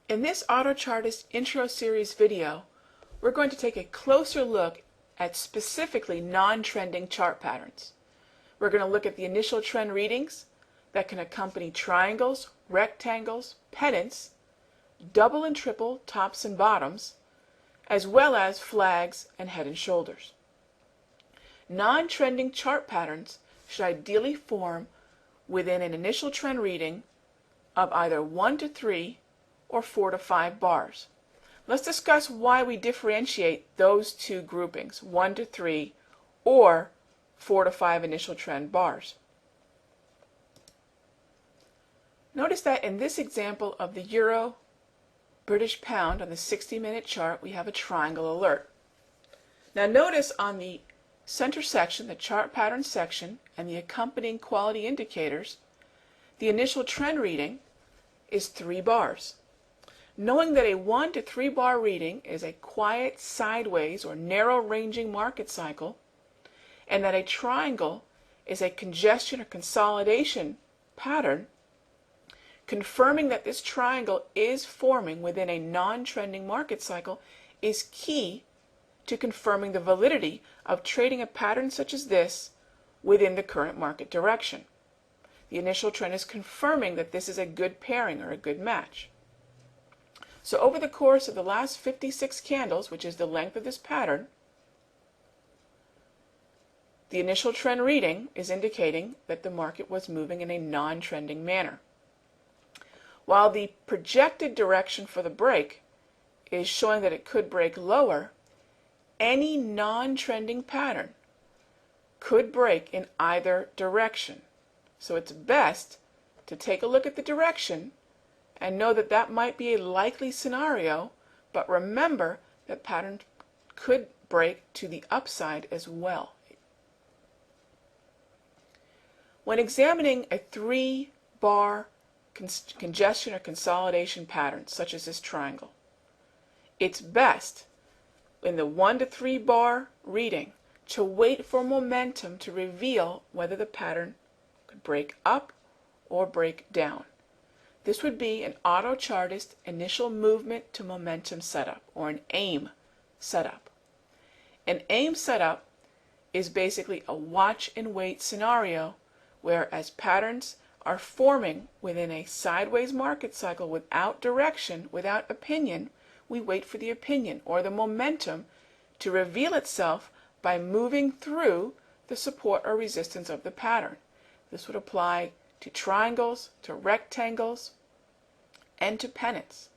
In this AutoChartist Intro Series video, we're going to take a closer look at specifically non-trending chart patterns. We're going to look at the initial trend readings that can accompany triangles, rectangles, pennants, double and triple tops and bottoms, as well as flags and head and shoulders. Non-trending chart patterns should ideally form within an initial trend reading of either 1 to 3 or 4 to 5 bars. Let's discuss why we differentiate those two groupings, 1 to 3 or 4 to 5 initial trend bars. Notice that in this example of the Euro British Pound on the 60-minute chart, we have a triangle alert. Now notice on the center section, the chart pattern section, and the accompanying quality indicators, the initial trend reading is 3 bars. Knowing that a 1 to 3 bar reading is a quiet sideways or narrow ranging market cycle, and that a triangle is a congestion or consolidation pattern, confirming that this triangle is forming within a non-trending market cycle is key to confirming the validity of trading a pattern such as this within the current market direction. The initial trend is confirming that this is a good pairing or a good match. So over the course of the last 56 candles, which is the length of this pattern, the initial trend reading is indicating that the market was moving in a non-trending manner. While the projected direction for the break is showing that it could break lower, any non-trending pattern could break in either direction. So it's best to take a look at the direction and know that that might be a likely scenario, but remember that pattern could break to the upside as well. When examining a 3-bar congestion or consolidation pattern, such as this triangle, it's best in the 1 to 3 bar reading to wait for momentum to reveal whether the pattern could break up or break down. This would be an AutoChartist initial movement to momentum setup, or an AIM setup. An AIM setup is basically a watch and wait scenario where, as patterns are forming within a sideways market cycle without direction, without opinion, we wait for the opinion or the momentum to reveal itself by moving through the support or resistance of the pattern. This would apply to triangles, to rectangles, and to pennants,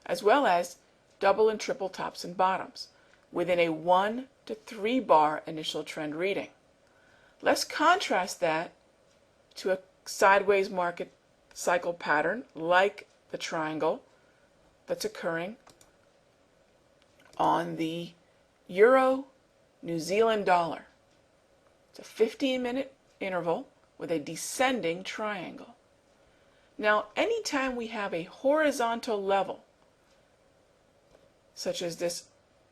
as well as double and triple tops and bottoms within a 1 to 3 bar initial trend reading. Let's contrast that to a sideways market cycle pattern like the triangle that's occurring on the Euro New Zealand dollar. It's a 15-minute interval with a descending triangle. Now, anytime we have a horizontal level, such as this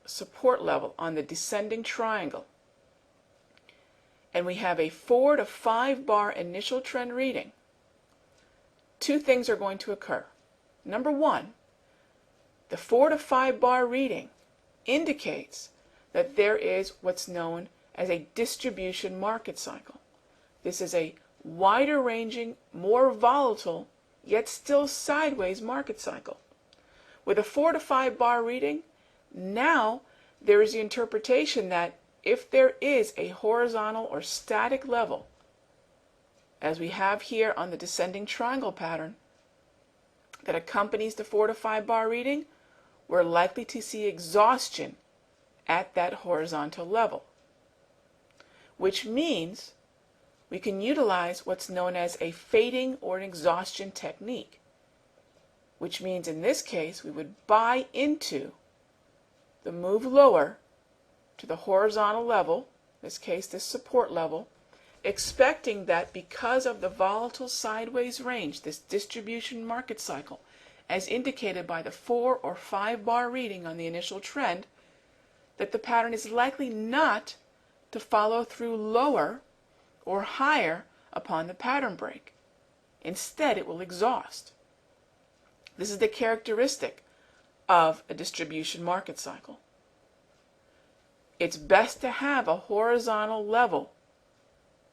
support level on the descending triangle, and we have a 4 to 5 bar initial trend reading, 2 things are going to occur. Number 1, the 4 to 5 bar reading indicates that there is what's known as a distribution market cycle. This is a wider ranging, more volatile, yet still sideways market cycle. With a 4 to 5 bar reading, now there is the interpretation that if there is a horizontal or static level, as we have here on the descending triangle pattern, that accompanies the 4 to 5 bar reading, we're likely to see exhaustion at that horizontal level, which means we can utilize what's known as a fading or an exhaustion technique, which means in this case we would buy into the move lower to the horizontal level, in this case this support level, expecting that because of the volatile sideways range, this distribution market cycle, as indicated by the 4 or 5 bar reading on the initial trend, that the pattern is likely not to follow through lower or higher upon the pattern break. Instead, it will exhaust. This is the characteristic of a distribution market cycle. It's best to have a horizontal level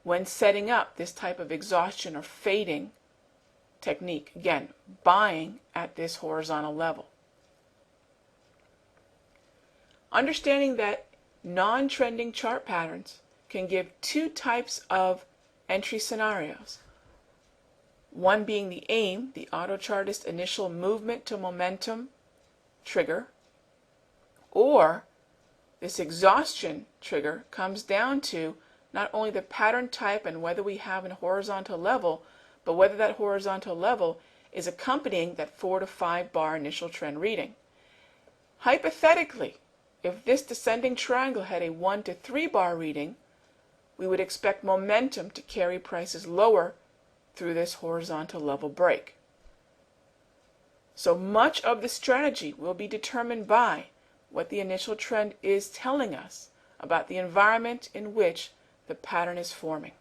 when setting up this type of exhaustion or fading technique. Again, buying at this horizontal level. Understanding that non-trending chart patterns can give two types of entry scenarios. One being the AIM, the auto chartist initial movement to momentum trigger, or this exhaustion trigger comes down to not only the pattern type and whether we have a horizontal level, but whether that horizontal level is accompanying that 4 to 5 bar initial trend reading. Hypothetically, if this descending triangle had a 1 to 3 bar reading, we would expect momentum to carry prices lower through this horizontal level break. So much of the strategy will be determined by what the initial trend is telling us about the environment in which the pattern is forming.